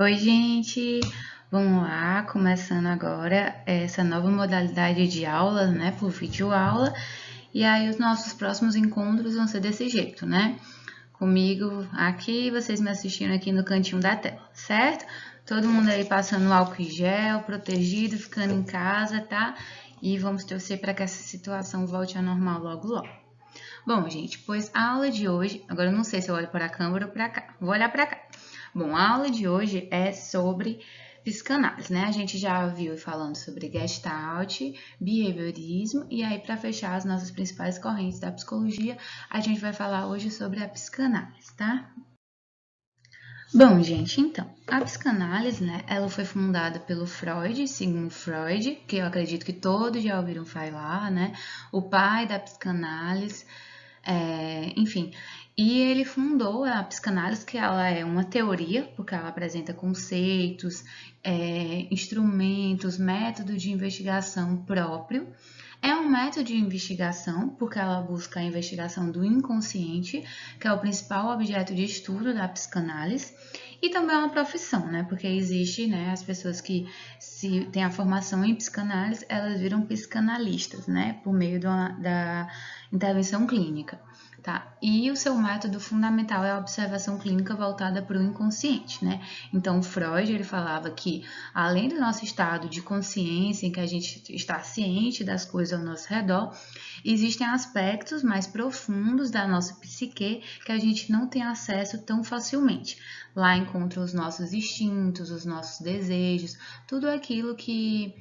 Oi, gente! Vamos lá, começando agora essa nova modalidade de aulas, né, por videoaula. E aí os nossos próximos encontros vão ser desse jeito, né? Comigo aqui, vocês me assistindo aqui no cantinho da tela, certo? Todo mundo aí passando álcool em gel, protegido, ficando em casa, tá? E vamos torcer para que essa situação volte ao normal logo logo. Bom, gente, pois a aula de hoje, agora eu não sei se eu olho para a câmera ou para cá, vou olhar para cá. Bom, a aula de hoje é sobre psicanálise, né? A gente já viu falando sobre Gestalt, behaviorismo, e aí para fechar as nossas principais correntes da psicologia, a gente vai falar hoje sobre a psicanálise, tá? Bom, gente, então, a psicanálise, né, ela foi fundada pelo Freud, Sigmund Freud, que eu acredito que todos já ouviram falar, né, o pai da psicanálise, enfim, e ele fundou a psicanálise, que ela é uma teoria, porque ela apresenta conceitos, instrumentos, método de investigação próprio. É um método de investigação, porque ela busca a investigação do inconsciente, que é o principal objeto de estudo da psicanálise, e também é uma profissão, né? Porque existe, né, as pessoas que se têm a formação em psicanálise, elas viram psicanalistas, né, por meio da intervenção clínica. Tá? E o seu método fundamental é a observação clínica voltada para o inconsciente, né? Então, Freud, ele falava que, além do nosso estado de consciência, em que a gente está ciente das coisas ao nosso redor, existem aspectos mais profundos da nossa psique que a gente não tem acesso tão facilmente. Lá encontra os nossos instintos, os nossos desejos, tudo aquilo que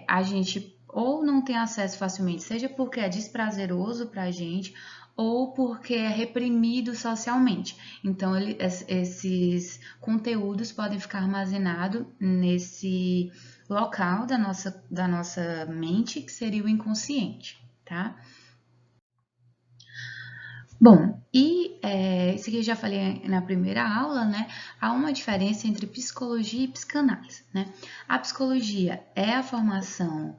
a gente ou não tem acesso facilmente, seja porque é desprazeroso para a gente ou porque é reprimido socialmente. Então, esses conteúdos podem ficar armazenados nesse local da nossa mente, que seria o inconsciente, tá? Bom, isso aqui eu já falei na primeira aula, né? Há uma diferença entre psicologia e psicanálise, né? A psicologia é a formação,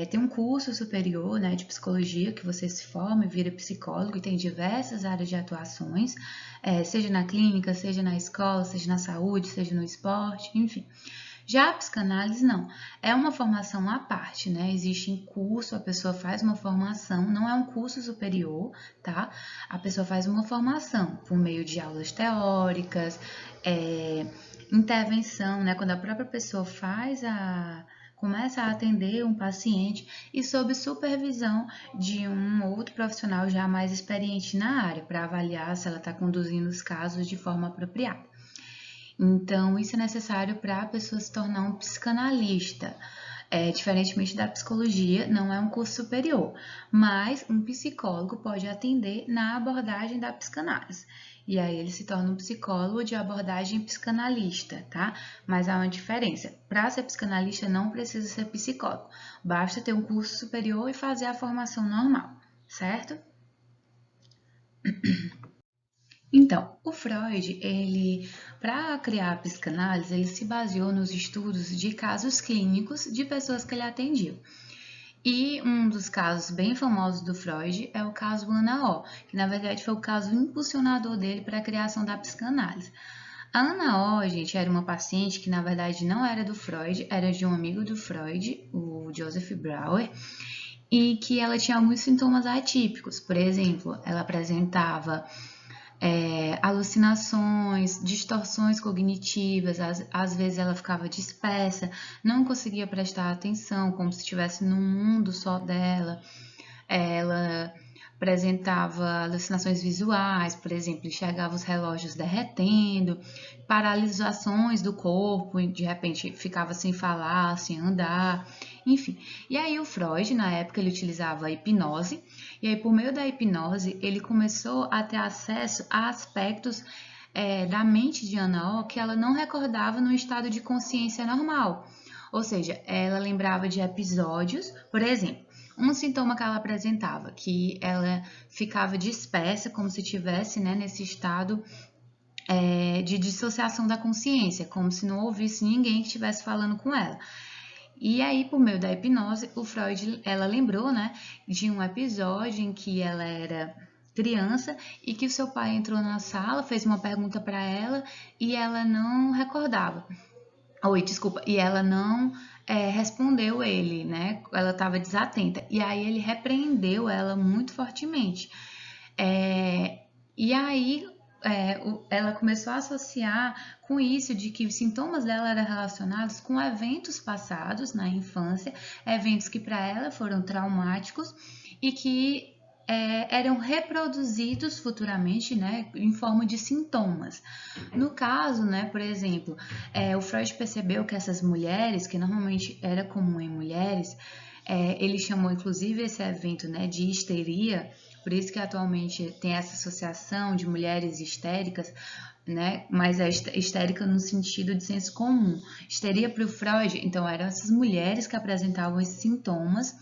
tem um curso superior, né, de psicologia que você se forma e vira psicólogo e tem diversas áreas de atuações, seja na clínica, seja na escola, seja na saúde, seja no esporte, enfim. Já a psicanálise não, é uma formação à parte, né? Existe em curso, a pessoa faz uma formação, não é um curso superior, tá? A pessoa faz uma formação por meio de aulas teóricas, intervenção, né? Quando a própria pessoa começa a atender um paciente e sob supervisão de um outro profissional já mais experiente na área, para avaliar se ela está conduzindo os casos de forma apropriada. Então, isso é necessário para a pessoa se tornar um psicanalista. Diferentemente da psicologia, não é um curso superior, mas um psicólogo pode atender na abordagem da psicanálise. E aí ele se torna um psicólogo de abordagem psicanalista, tá? Mas há uma diferença. Para ser psicanalista não precisa ser psicólogo, basta ter um curso superior e fazer a formação normal, certo? Então, o Freud, para criar a psicanálise, ele se baseou nos estudos de casos clínicos de pessoas que ele atendia. E um dos casos bem famosos do Freud é o caso Ana O, que na verdade foi o caso impulsionador dele para a criação da psicanálise. A Ana O, gente, era uma paciente que na verdade não era do Freud, era de um amigo do Freud, o Joseph Brauer, e que ela tinha alguns sintomas atípicos. Por exemplo, ela apresentava alucinações, distorções cognitivas, às vezes ela ficava dispersa, não conseguia prestar atenção, como se estivesse num mundo só dela. Ela apresentava alucinações visuais, por exemplo, enxergava os relógios derretendo, paralisações do corpo, de repente ficava sem falar, sem andar, enfim. E aí o Freud, na época, ele utilizava a hipnose, e aí por meio da hipnose ele começou a ter acesso a aspectos da mente de Ana O que ela não recordava no estado de consciência normal. Ou seja, ela lembrava de episódios, por exemplo, um sintoma que ela apresentava, que ela ficava dispersa, como se estivesse, né, nesse estado de dissociação da consciência, como se não ouvisse ninguém que estivesse falando com ela. E aí, por meio da hipnose, ela lembrou, né, de um episódio em que ela era criança e que o seu pai entrou na sala, fez uma pergunta para ela e ela não recordava. Oi, desculpa. E ela não respondeu ele, né? Ela estava desatenta. E aí ele repreendeu ela muito fortemente. E aí ela começou a associar com isso de que os sintomas dela eram relacionados com eventos passados na infância, eventos que para ela foram traumáticos e que eram reproduzidos futuramente, né, em forma de sintomas. No caso, né, por exemplo, o Freud percebeu que essas mulheres, que normalmente era comum em mulheres, ele chamou inclusive esse evento, né, de histeria, por isso que atualmente tem essa associação de mulheres histéricas, né, mas é histérica no sentido de senso comum. Histeria para o Freud, então eram essas mulheres que apresentavam esses sintomas,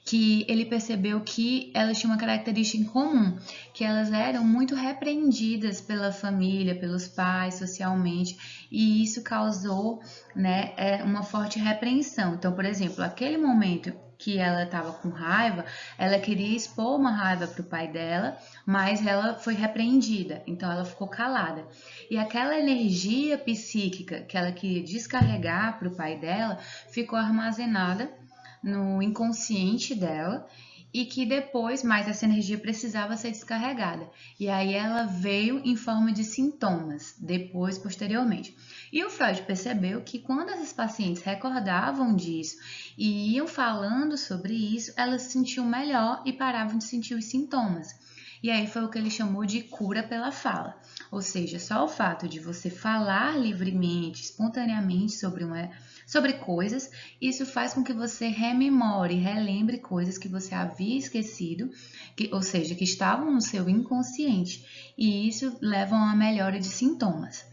que ele percebeu que elas tinham uma característica em comum, que elas eram muito repreendidas pela família, pelos pais, socialmente, e isso causou, né, uma forte repreensão. Então, por exemplo, aquele momento que ela estava com raiva, ela queria expor uma raiva para o pai dela, mas ela foi repreendida, então ela ficou calada. E aquela energia psíquica que ela queria descarregar para o pai dela ficou armazenada no inconsciente dela e que depois, mais essa energia precisava ser descarregada. E aí ela veio em forma de sintomas, depois, posteriormente. E o Freud percebeu que quando essas pacientes recordavam disso e iam falando sobre isso, elas se sentiam melhor e paravam de sentir os sintomas. E aí foi o que ele chamou de cura pela fala. Ou seja, só o fato de você falar livremente, espontaneamente sobre coisas, isso faz com que você rememore, relembre coisas que você havia esquecido, ou seja, que estavam no seu inconsciente. E isso leva a uma melhora de sintomas.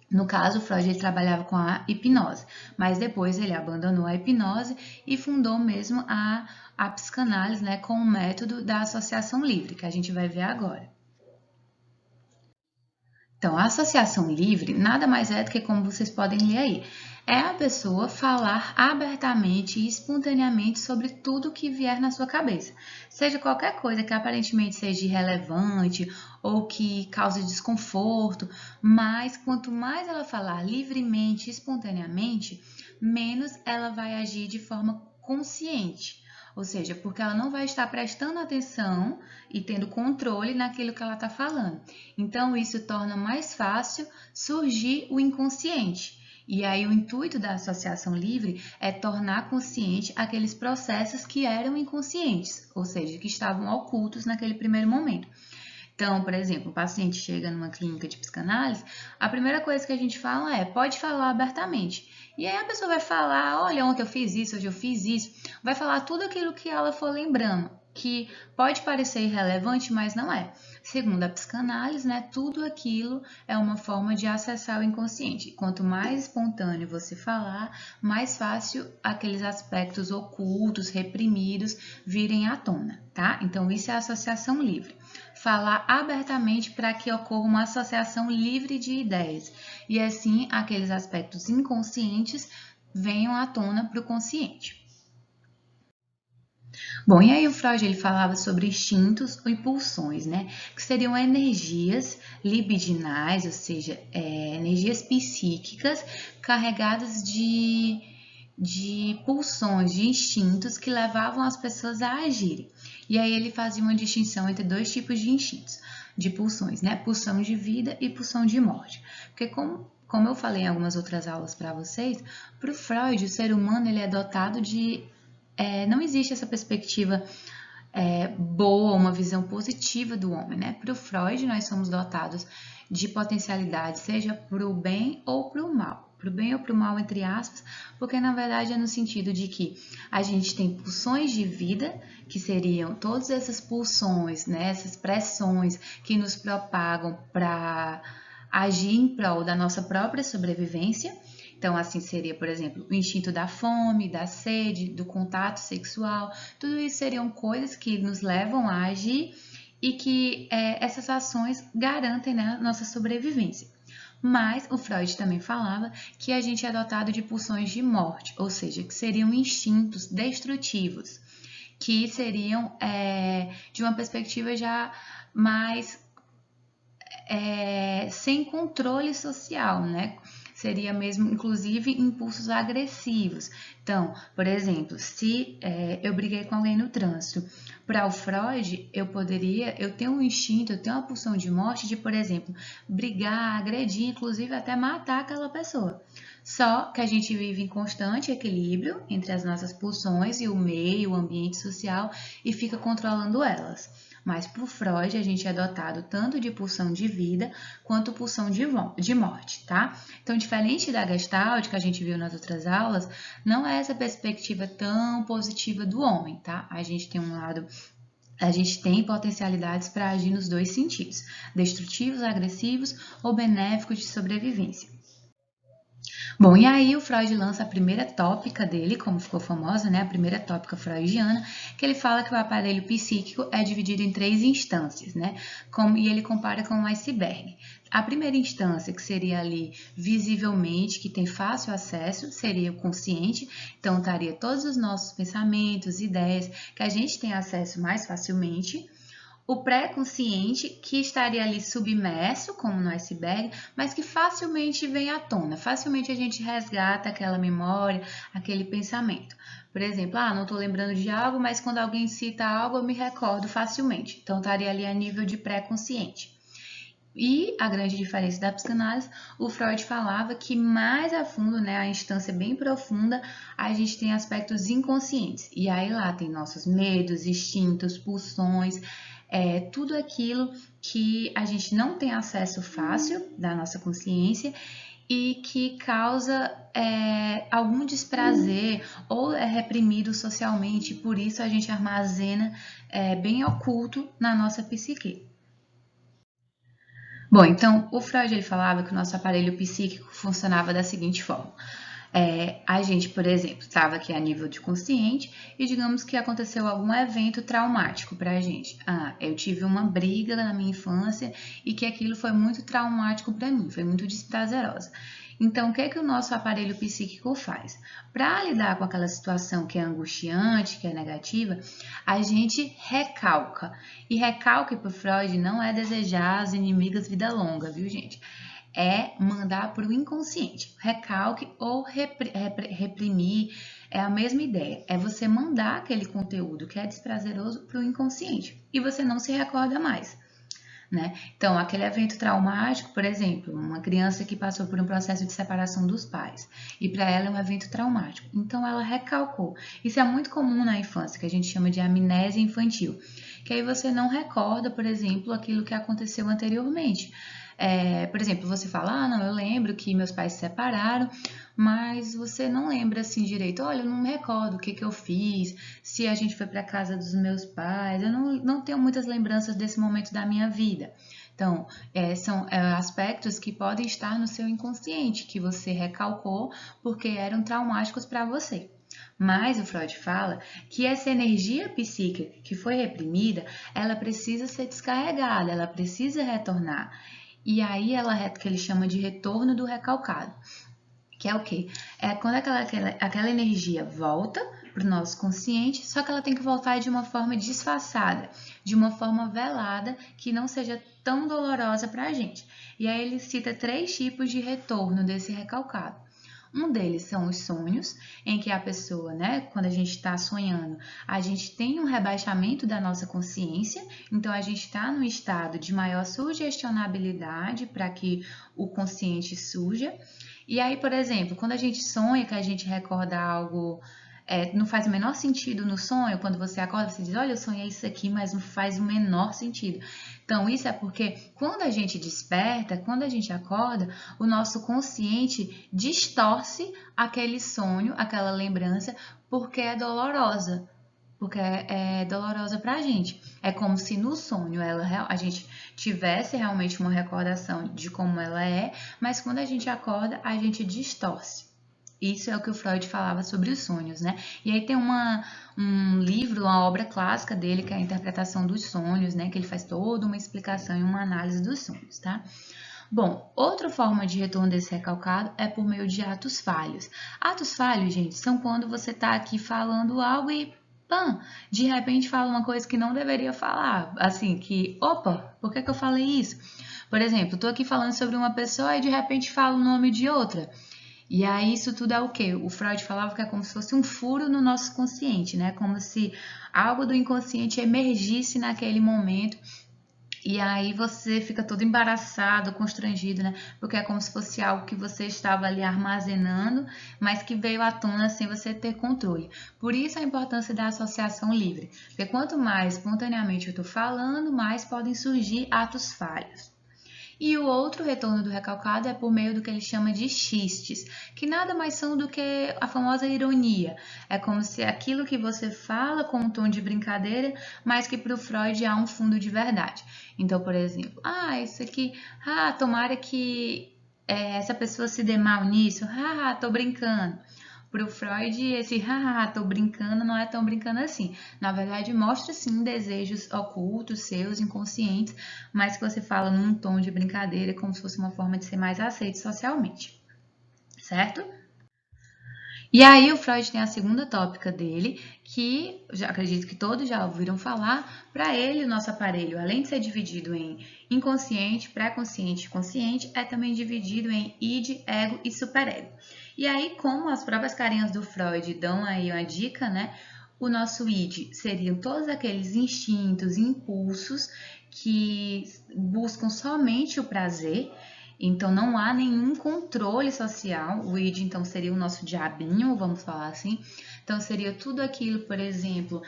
No caso, Freud ele trabalhava com a hipnose, mas depois ele abandonou a hipnose e fundou mesmo a psicanálise, né, com o método da associação livre, que a gente vai ver agora. Então, a associação livre nada mais é do que, como vocês podem ler aí, é a pessoa falar abertamente e espontaneamente sobre tudo que vier na sua cabeça. Seja qualquer coisa que aparentemente seja irrelevante ou que cause desconforto, mas quanto mais ela falar livremente e espontaneamente, menos ela vai agir de forma consciente. Ou seja, porque ela não vai estar prestando atenção e tendo controle naquilo que ela está falando. Então, isso torna mais fácil surgir o inconsciente. E aí, o intuito da associação livre é tornar consciente aqueles processos que eram inconscientes, ou seja, que estavam ocultos naquele primeiro momento. Então, por exemplo, um paciente chega numa clínica de psicanálise, a primeira coisa que a gente fala é, pode falar abertamente. E aí a pessoa vai falar, olha, ontem eu fiz isso, hoje eu fiz isso. Vai falar tudo aquilo que ela for lembrando, que pode parecer irrelevante, mas não é. Segundo a psicanálise, né, tudo aquilo é uma forma de acessar o inconsciente. Quanto mais espontâneo você falar, mais fácil aqueles aspectos ocultos, reprimidos, virem à tona, tá? Então, isso é a associação livre. Falar abertamente para que ocorra uma associação livre de ideias e assim aqueles aspectos inconscientes venham à tona para o consciente. Bom, e aí o Freud ele falava sobre instintos e pulsões, né? Que seriam energias libidinais, ou seja, energias psíquicas carregadas de pulsões, de instintos que levavam as pessoas a agirem. E aí ele fazia uma distinção entre dois tipos de instintos, de pulsões, né? Pulsão de vida e pulsão de morte. Porque como eu falei em algumas outras aulas para vocês, para o Freud, o ser humano ele é dotado de... não existe essa perspectiva boa, uma visão positiva do homem, né? Para o Freud, nós somos dotados de potencialidade, seja para o bem ou para o mal. Para o bem ou para o mal, entre aspas, porque na verdade é no sentido de que a gente tem pulsões de vida, que seriam todas essas pulsões, né, essas pressões que nos propagam para agir em prol da nossa própria sobrevivência. Então, assim seria, por exemplo, o instinto da fome, da sede, do contato sexual. Tudo isso seriam coisas que nos levam a agir e que essas ações garantem, né, nossa sobrevivência. Mas o Freud também falava que a gente é dotado de pulsões de morte, ou seja, que seriam instintos destrutivos, que seriam de uma perspectiva já mas sem controle social, né? Seria mesmo, inclusive, impulsos agressivos. Então, por exemplo, se eu briguei com alguém no trânsito, para o Freud, eu tenho um instinto, eu tenho uma pulsão de morte de, por exemplo, brigar, agredir, inclusive até matar aquela pessoa. Só que a gente vive em constante equilíbrio entre as nossas pulsões e o meio, o ambiente social, e fica controlando elas. Mas por Freud, a gente é dotado tanto de pulsão de vida quanto pulsão de morte, tá? Então, diferente da Gestalt, que a gente viu nas outras aulas, não é essa perspectiva tão positiva do homem, tá? A gente tem potencialidades para agir nos dois sentidos, destrutivos, agressivos ou benéficos de sobrevivência. Bom, e aí o Freud lança a primeira tópica dele, como ficou famosa, né? A primeira tópica freudiana, que ele fala que o aparelho psíquico é dividido em 3 instâncias, né? E ele compara com um iceberg. A primeira instância, que seria ali visivelmente, que tem fácil acesso, seria o consciente, então estaria todos os nossos pensamentos, ideias, que a gente tem acesso mais facilmente. O pré-consciente, que estaria ali submerso, como no iceberg, mas que facilmente vem à tona, facilmente a gente resgata aquela memória, aquele pensamento. Por exemplo, não estou lembrando de algo, mas quando alguém cita algo, eu me recordo facilmente. Então, estaria ali a nível de pré-consciente. E a grande diferença da psicanálise, o Freud falava que mais a fundo, né, a instância bem profunda, a gente tem aspectos inconscientes. E aí lá tem nossos medos, instintos, pulsões, tudo aquilo que a gente não tem acesso fácil da nossa consciência e que causa algum desprazer ou é reprimido socialmente, por isso a gente armazena bem oculto na nossa psique. Bom, então o Freud ele falava que o nosso aparelho psíquico funcionava da seguinte forma. A gente, por exemplo, estava aqui a nível de consciente e digamos que aconteceu algum evento traumático para a gente. Eu tive uma briga na minha infância e que aquilo foi muito traumático para mim, foi muito desprazerosa. Então, o que é que o nosso aparelho psíquico faz? Para lidar com aquela situação que é angustiante, que é negativa, a gente recalca. E recalque para o Freud não é desejar as inimigas vida longa, viu, gente? É mandar para o inconsciente. Recalque ou reprimir é a mesma ideia. É você mandar aquele conteúdo que é desprazeroso para o inconsciente e você não se recorda mais. Né? Então, aquele evento traumático, por exemplo, uma criança que passou por um processo de separação dos pais e para ela é um evento traumático. Então, ela recalcou. Isso é muito comum na infância, que a gente chama de amnésia infantil, que aí você não recorda, por exemplo, aquilo que aconteceu anteriormente. Por exemplo, você fala, não, eu lembro que meus pais se separaram, mas você não lembra assim direito, olha, eu não me recordo o que eu fiz, se a gente foi para a casa dos meus pais, eu não tenho muitas lembranças desse momento da minha vida. Então, são aspectos que podem estar no seu inconsciente, que você recalcou porque eram traumáticos para você. Mas o Freud fala que essa energia psíquica que foi reprimida, ela precisa ser descarregada, ela precisa retornar. E aí que ele chama de retorno do recalcado. Que é o quê? É quando aquela energia volta para o nosso consciente, só que ela tem que voltar de uma forma disfarçada, de uma forma velada, que não seja tão dolorosa para a gente. E aí ele cita 3 tipos de retorno desse recalcado. Um deles são os sonhos, em que a pessoa, né, quando a gente está sonhando, a gente tem um rebaixamento da nossa consciência, então a gente está num estado de maior sugestionabilidade para que o consciente surja. E aí, por exemplo, quando a gente sonha que a gente recorda algo, não faz o menor sentido no sonho, quando você acorda, você diz, olha, eu sonhei isso aqui, mas não faz o menor sentido. Então, isso é porque quando a gente desperta, quando a gente acorda, o nosso consciente distorce aquele sonho, aquela lembrança, porque é dolorosa. Porque é dolorosa pra gente. É como se no sonho a gente tivesse realmente uma recordação de como ela é, mas quando a gente acorda, a gente distorce. Isso é o que o Freud falava sobre os sonhos, né? E aí tem um livro, uma obra clássica dele, que é a Interpretação dos Sonhos, né? Que ele faz toda uma explicação e uma análise dos sonhos, tá? Bom, outra forma de retorno desse recalcado é por meio de atos falhos. Atos falhos, gente, são quando você tá aqui falando algo e Pã, de repente fala uma coisa que não deveria falar, assim, que, opa, por que eu falei isso? Por exemplo, tô aqui falando sobre uma pessoa e de repente falo o nome de outra. E aí isso tudo é o quê? O Freud falava que é como se fosse um furo no nosso consciente, né? Como se algo do inconsciente emergisse naquele momento. E aí você fica todo embaraçado, constrangido, né? Porque é como se fosse algo que você estava ali armazenando, mas que veio à tona sem você ter controle. Por isso a importância da associação livre. Porque quanto mais espontaneamente eu estou falando, mais podem surgir atos falhos. E o outro retorno do recalcado é por meio do que ele chama de xistes, que nada mais são do que a famosa ironia. É como se aquilo que você fala com um tom de brincadeira, mas que para o Freud há um fundo de verdade. Então, por exemplo, isso aqui, tomara que essa pessoa se dê mal nisso, tô brincando. Para o Freud, esse haha, tô brincando não é tão brincando assim. Na verdade, mostra sim desejos ocultos, seus, inconscientes, mas que você fala num tom de brincadeira, como se fosse uma forma de ser mais aceito socialmente, certo? E aí o Freud tem a segunda tópica dele, que já acredito que todos já ouviram falar. Para ele, o nosso aparelho, além de ser dividido em inconsciente, pré-consciente e consciente, é também dividido em id, ego e superego. E aí, como as próprias carinhas do Freud dão aí uma dica, né? O nosso id seriam todos aqueles instintos, impulsos que buscam somente o prazer. Então, não há nenhum controle social. O id, então, seria o nosso diabinho, vamos falar assim. Então, seria tudo aquilo, por exemplo,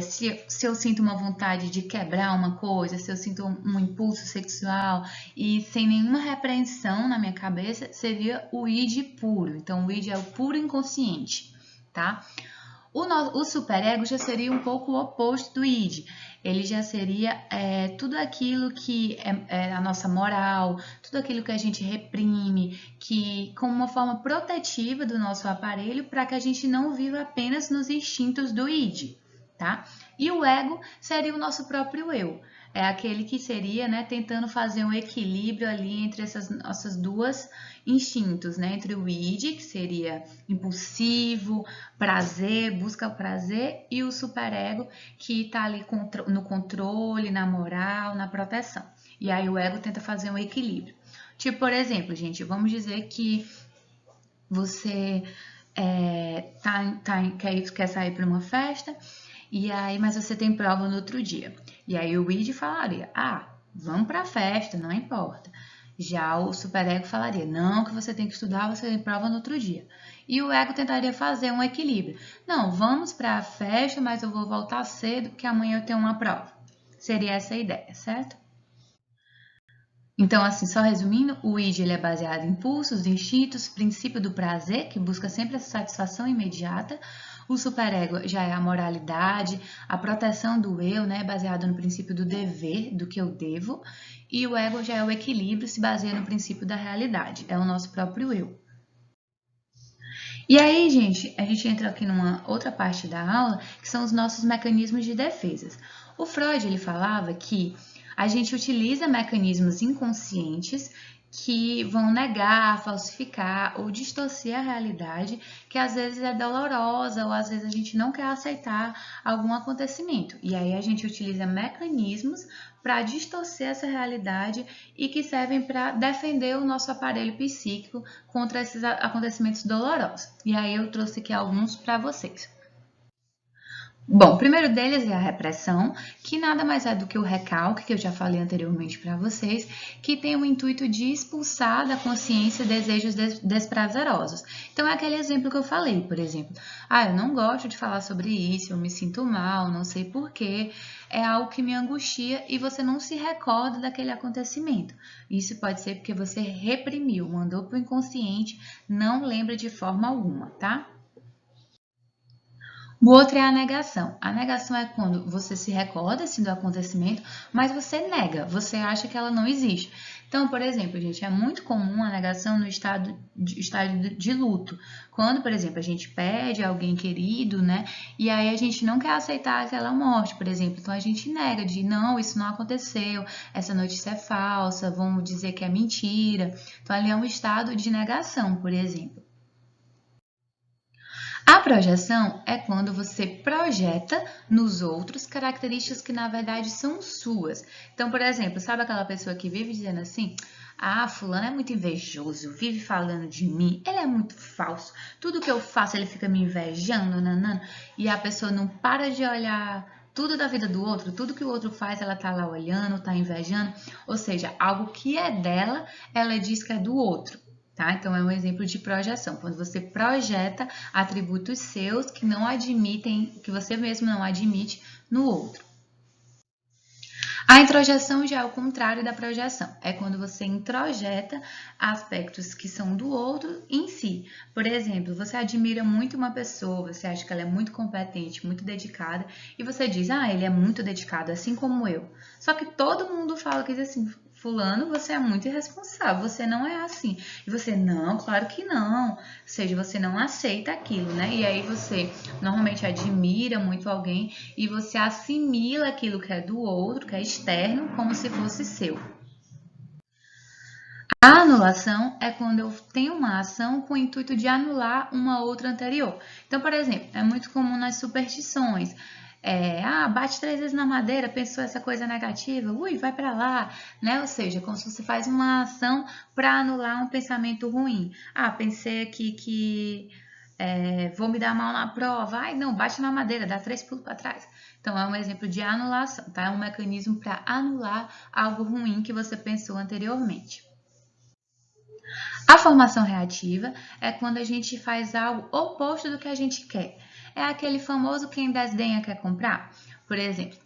se eu sinto uma vontade de quebrar uma coisa, se eu sinto um impulso sexual e sem nenhuma repreensão na minha cabeça, seria o id puro. Então, o id é o puro inconsciente, tá? O superego já seria um pouco o oposto do id. Ele já seria tudo aquilo que é a nossa moral, tudo aquilo que a gente reprime, que como uma forma protetiva do nosso aparelho para que a gente não viva apenas nos instintos do id, tá? E o ego seria o nosso próprio eu. É aquele que seria, né, tentando fazer um equilíbrio ali entre essas nossas duas instintos, né? Entre o id, que seria impulsivo, prazer, busca o prazer, e o superego, que está ali no controle, na moral, na proteção. E aí o ego tenta fazer um equilíbrio. Tipo, por exemplo, gente, vamos dizer que você quer sair para uma festa, e aí, mas você tem prova no outro dia. E aí o id falaria, vamos para a festa, não importa. Já o superego falaria, não, que você tem que estudar, você tem prova no outro dia. E o ego tentaria fazer um equilíbrio. Não, vamos para a festa, mas eu vou voltar cedo, porque amanhã eu tenho uma prova. Seria essa a ideia, certo? Então, assim, só resumindo, o id ele é baseado em impulsos, instintos, princípio do prazer, que busca sempre essa satisfação imediata. O superego já é a moralidade, a proteção do eu, né, baseado no princípio do dever, do que eu devo. E o ego já é o equilíbrio, se baseia no princípio da realidade, é o nosso próprio eu. E aí, gente, a gente entra aqui numa outra parte da aula, que são os nossos mecanismos de defesas. O Freud, ele falava que a gente utiliza mecanismos inconscientes que vão negar, falsificar ou distorcer a realidade, que às vezes é dolorosa ou às vezes a gente não quer aceitar algum acontecimento. E aí a gente utiliza mecanismos para distorcer essa realidade e que servem para defender o nosso aparelho psíquico contra esses acontecimentos dolorosos. E aí eu trouxe aqui alguns para vocês. Bom, o primeiro deles é a repressão, que nada mais é do que o recalque, que eu já falei anteriormente para vocês, que tem o intuito de expulsar da consciência desejos desprazerosos. Então, é aquele exemplo que eu falei, por exemplo. Eu não gosto de falar sobre isso, eu me sinto mal, não sei porquê, é algo que me angustia e você não se recorda daquele acontecimento. Isso pode ser porque você reprimiu, mandou para o inconsciente, não lembra de forma alguma, tá? O outro é a negação. A negação é quando você se recorda assim, do acontecimento, mas você nega, você acha que ela não existe. Então, por exemplo, gente, é muito comum a negação no estado de luto. Quando, por exemplo, a gente perde alguém querido, né? E aí a gente não quer aceitar aquela morte, por exemplo. Então a gente nega de não, isso não aconteceu, essa notícia é falsa, vamos dizer que é mentira. Então ali é um estado de negação, por exemplo. A projeção é quando você projeta nos outros características que na verdade são suas. Então, por exemplo, sabe aquela pessoa que vive dizendo assim: ah, fulano é muito invejoso, vive falando de mim, ele é muito falso, tudo que eu faço ele fica me invejando, nanana, e a pessoa não para de olhar tudo da vida do outro, tudo que o outro faz, ela tá lá olhando, tá invejando, ou seja, algo que é dela, ela diz que é do outro. Tá? Então, é um exemplo de projeção, quando você projeta atributos seus que não admitem, que você mesmo não admite no outro. A introjeção já é o contrário da projeção, é quando você introjeta aspectos que são do outro em si. Por exemplo, você admira muito uma pessoa, você acha que ela é muito competente, muito dedicada, e você diz, ah, ele é muito dedicado, assim como eu. Só que todo mundo fala que diz assim, fulano, você é muito irresponsável, você não é assim. E você, não, claro que não. Ou seja, você não aceita aquilo, né? E aí você normalmente admira muito alguém e você assimila aquilo que é do outro, que é externo, como se fosse seu. A anulação é quando eu tenho uma ação com o intuito de anular uma outra anterior. Então, por exemplo, é muito comum nas superstições. Bate 3 vezes na madeira, pensou essa coisa negativa, ui, vai para lá, né? Ou seja, como se você faz uma ação para anular um pensamento ruim. Ah, pensei aqui que vou me dar mal na prova. Ai, não, bate na madeira, dá 3 pulos para trás. Então, é um exemplo de anulação, tá? É um mecanismo para anular algo ruim que você pensou anteriormente. A formação reativa é quando a gente faz algo oposto do que a gente quer. É aquele famoso quem desdenha quer comprar. Por exemplo,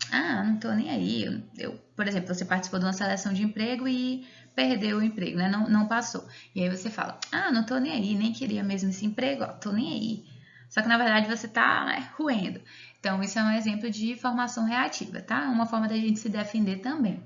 não tô nem aí. Por exemplo, você participou de uma seleção de emprego e perdeu o emprego, né? Não passou. E aí você fala, não tô nem aí, nem queria mesmo esse emprego, tô nem aí. Só que na verdade você tá, né, roendo. Então, isso é um exemplo de formação reativa, tá? Uma forma da gente se defender também.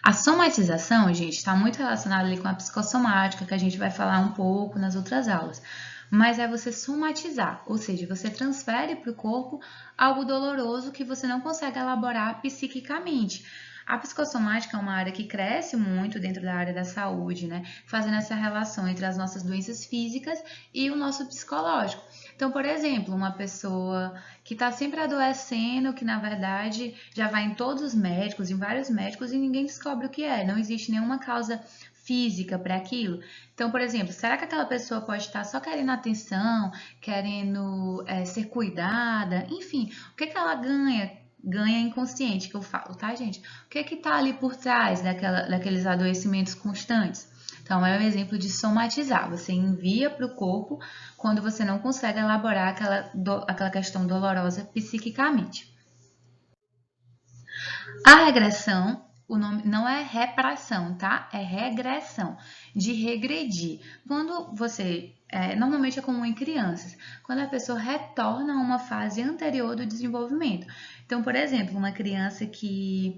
A somatização, gente, está muito relacionada ali com a psicossomática, que a gente vai falar um pouco nas outras aulas. Mas é você somatizar, ou seja, você transfere para o corpo algo doloroso que você não consegue elaborar psiquicamente. A psicossomática é uma área que cresce muito dentro da área da saúde, né? Fazendo essa relação entre as nossas doenças físicas e o nosso psicológico. Então, por exemplo, uma pessoa que está sempre adoecendo, que na verdade já vai em todos os médicos, em vários médicos, e ninguém descobre o que é, não existe nenhuma causa física para aquilo. Então, por exemplo, será que aquela pessoa pode estar só querendo atenção, querendo ser cuidada? Enfim, o que ela ganha? Ganha inconsciente, que eu falo, tá, gente? O que está ali por trás daqueles adoecimentos constantes? Então, é um exemplo de somatizar. Você envia para o corpo quando você não consegue elaborar aquela questão dolorosa psiquicamente. A regressão, o nome não é repração, tá? É regressão, de regredir. Quando você, normalmente é comum em crianças, quando a pessoa retorna a uma fase anterior do desenvolvimento. Então, por exemplo, uma criança que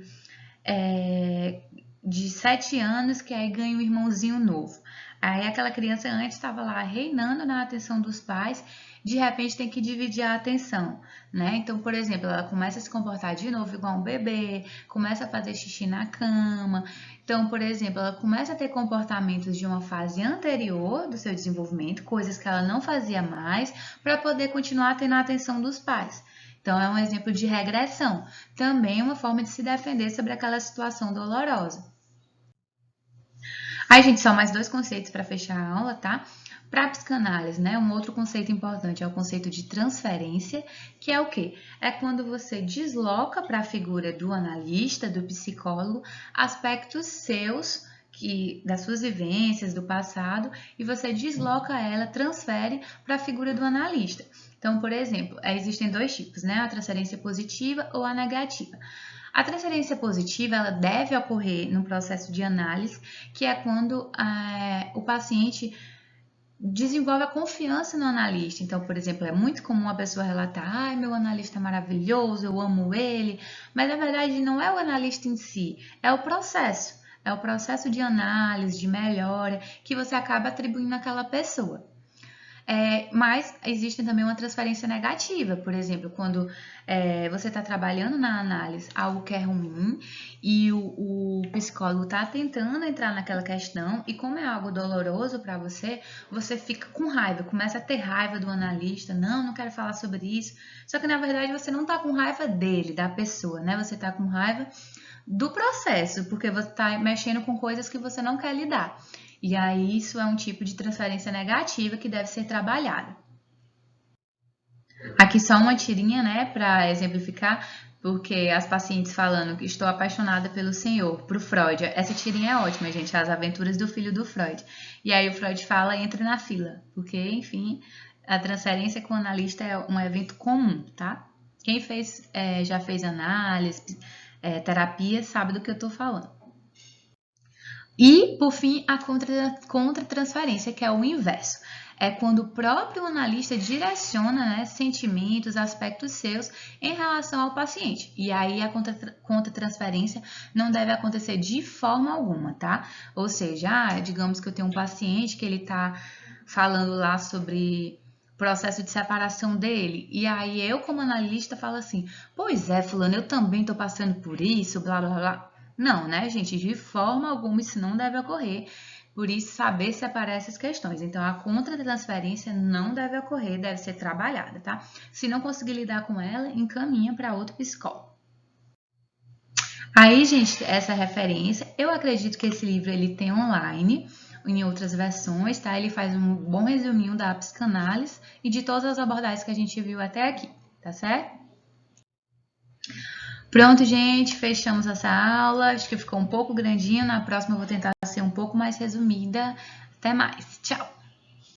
de 7 anos que aí ganha um irmãozinho novo. Aí aquela criança antes estava lá reinando na atenção dos pais, de repente tem que dividir a atenção, né? Então, por exemplo, ela começa a se comportar de novo igual um bebê, começa a fazer xixi na cama. Então, por exemplo, ela começa a ter comportamentos de uma fase anterior do seu desenvolvimento, coisas que ela não fazia mais, para poder continuar tendo a atenção dos pais. Então, é um exemplo de regressão. Também uma forma de se defender sobre aquela situação dolorosa. Aí, gente, só mais 2 conceitos para fechar a aula, tá? Para a psicanálise, né? Um outro conceito importante é o conceito de transferência, que é o quê? É quando você desloca para a figura do analista, do psicólogo, aspectos seus, das suas vivências, do passado, e você desloca ela, transfere para a figura do analista. Então, por exemplo, existem 2 tipos, né? A transferência positiva ou a negativa. A transferência positiva ela deve ocorrer no processo de análise, que é quando o paciente desenvolve a confiança no analista. Então, por exemplo, é muito comum a pessoa relatar: ai, meu analista é maravilhoso, eu amo ele, mas na verdade não é o analista em si, é o processo. É o processo de análise, de melhora, que você acaba atribuindo àquela pessoa. Mas existe também uma transferência negativa, por exemplo, quando você está trabalhando na análise algo que é ruim e o psicólogo está tentando entrar naquela questão e como é algo doloroso para você, você fica com raiva, começa a ter raiva do analista, não quero falar sobre isso, só que na verdade você não está com raiva dele, da pessoa, né? Você está com raiva do processo, porque você está mexendo com coisas que você não quer lidar. E aí isso é um tipo de transferência negativa que deve ser trabalhada. Aqui só uma tirinha, né, para exemplificar, porque as pacientes falando que estou apaixonada pelo senhor, pro Freud. Essa tirinha é ótima, gente, as aventuras do filho do Freud. E aí o Freud fala, entre na fila, porque, enfim, a transferência com o analista é um evento comum, tá? Quem já fez análise, terapia, sabe do que eu estou falando. E, por fim, a contra-transferência, que é o inverso. É quando o próprio analista direciona, né, sentimentos, aspectos seus em relação ao paciente. E aí a contra-transferência não deve acontecer de forma alguma, tá? Ou seja, digamos que eu tenho um paciente que ele está falando lá sobre processo de separação dele. E aí eu, como analista, falo assim, pois é, fulano, eu também estou passando por isso, blá, blá, blá. Não, né, gente? De forma alguma isso não deve ocorrer. Por isso, saber separar essas questões. Então, a contra-transferência não deve ocorrer, deve ser trabalhada, tá? Se não conseguir lidar com ela, encaminha para outro psicólogo. Aí, gente, essa referência, eu acredito que esse livro ele tem online, em outras versões, tá? Ele faz um bom resuminho da psicanálise e de todas as abordagens que a gente viu até aqui, tá certo? Pronto, gente, fechamos essa aula. Acho que ficou um pouco grandinho. Na próxima eu vou tentar ser um pouco mais resumida. Até mais. Tchau!